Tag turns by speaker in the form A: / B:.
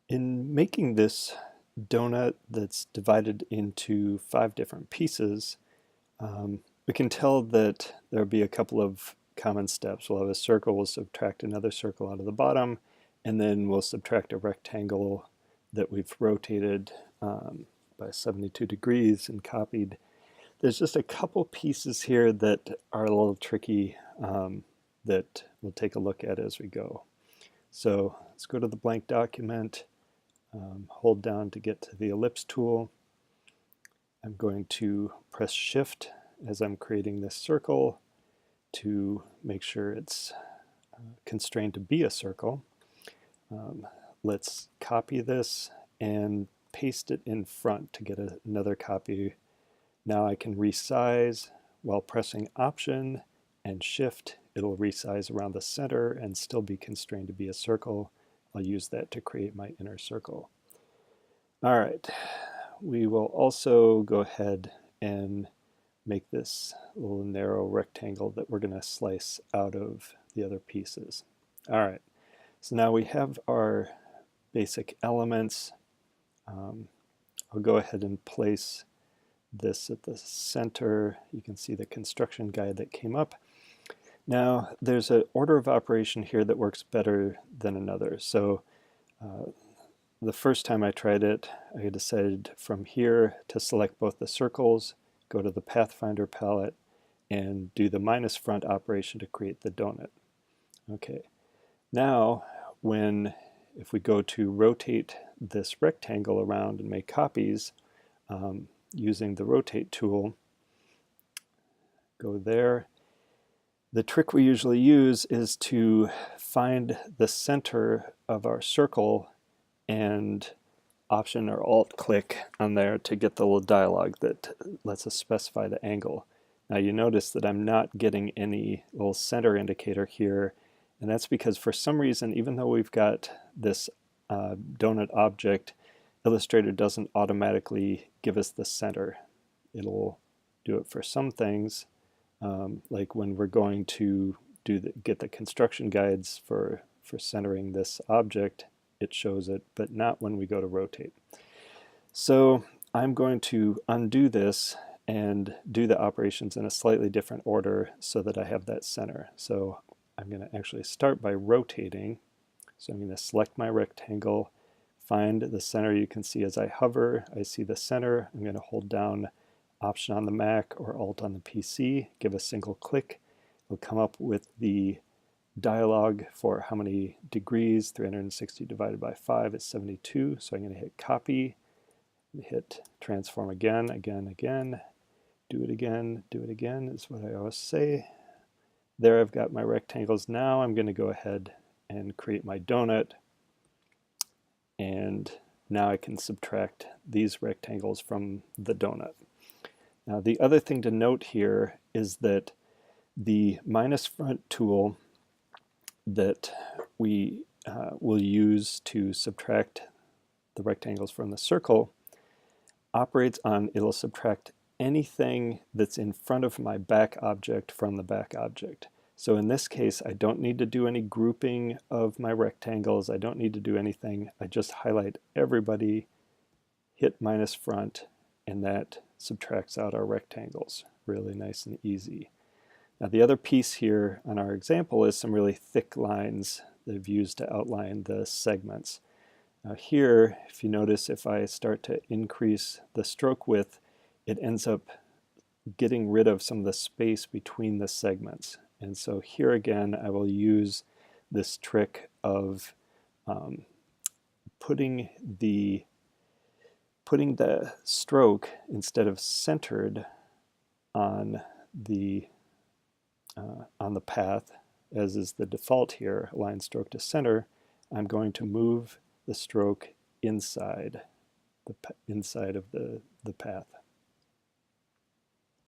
A: In making this donut that's divided into 5 different pieces, we can tell that there'll be a couple of common steps. We'll have a circle, we'll subtract another circle out of the bottom, and then we'll subtract a rectangle that we've rotated by 72 degrees and copied. There's just a couple pieces here that are a little tricky that we'll take a look at as we go. So let's go to the blank document, hold down to get to the ellipse tool. I'm going to press Shift as I'm creating this circle to make sure it's constrained to be a circle. Let's copy this and paste it in front to get another copy. Now I can resize while pressing Option and Shift. It'll resize around the center and still be constrained to be a circle. I'll use that to create my inner circle. All right, we will also go ahead and make this little narrow rectangle that we're going to slice out of the other pieces. All right, so now we have our basic elements. I'll go ahead and place this at the center. You can see the construction guide that came up. Now there's an order of operation here that works better than another. So the first time I tried it, I decided from here to select both the circles, go to the Pathfinder palette, and do the minus front operation to create the donut. Okay, now if we go to rotate this rectangle around and make copies using the rotate tool, go there. The trick we usually use is to find the center of our circle and Option or Alt click on there to get the little dialog that lets us specify the angle. Now you notice that I'm not getting any little center indicator here, and that's because for some reason, even though we've got this donut object, Illustrator doesn't automatically give us the center. It'll do it for some things, like when we're going to get the construction guides for centering this object, it shows it, but not when we go to rotate. So I'm going to undo this and do the operations in a slightly different order so that I have that center. So I'm going to actually start by rotating. So I'm going to select my rectangle, find the center. You can see as I hover, I see the center. I'm going to hold down Option on the Mac or Alt on the PC, give a single click. It'll come up with the dialog for how many degrees. 360 divided by 5 is 72. So I'm going to hit copy, hit transform again, do it again is what I always say. There I've got my rectangles. Now I'm going to go ahead and create my donut, and now I can subtract these rectangles from the donut. Now the other thing to note here is that the minus front tool that we will use to subtract the rectangles from the circle operates on, it'll subtract anything that's in front of my back object from the back object. So in this case, I don't need to do any grouping of my rectangles. I don't need to do anything. I just highlight everybody, hit minus front, and that subtracts out our rectangles. Really nice and easy. Now the other piece here on our example is some really thick lines that I've used to outline the segments. Now here, if you notice, if I start to increase the stroke width, it ends up getting rid of some of the space between the segments. And so here again, I will use this trick of putting the stroke, instead of centered on the path, as is the default here, align stroke to center, I'm going to move the stroke inside of the path.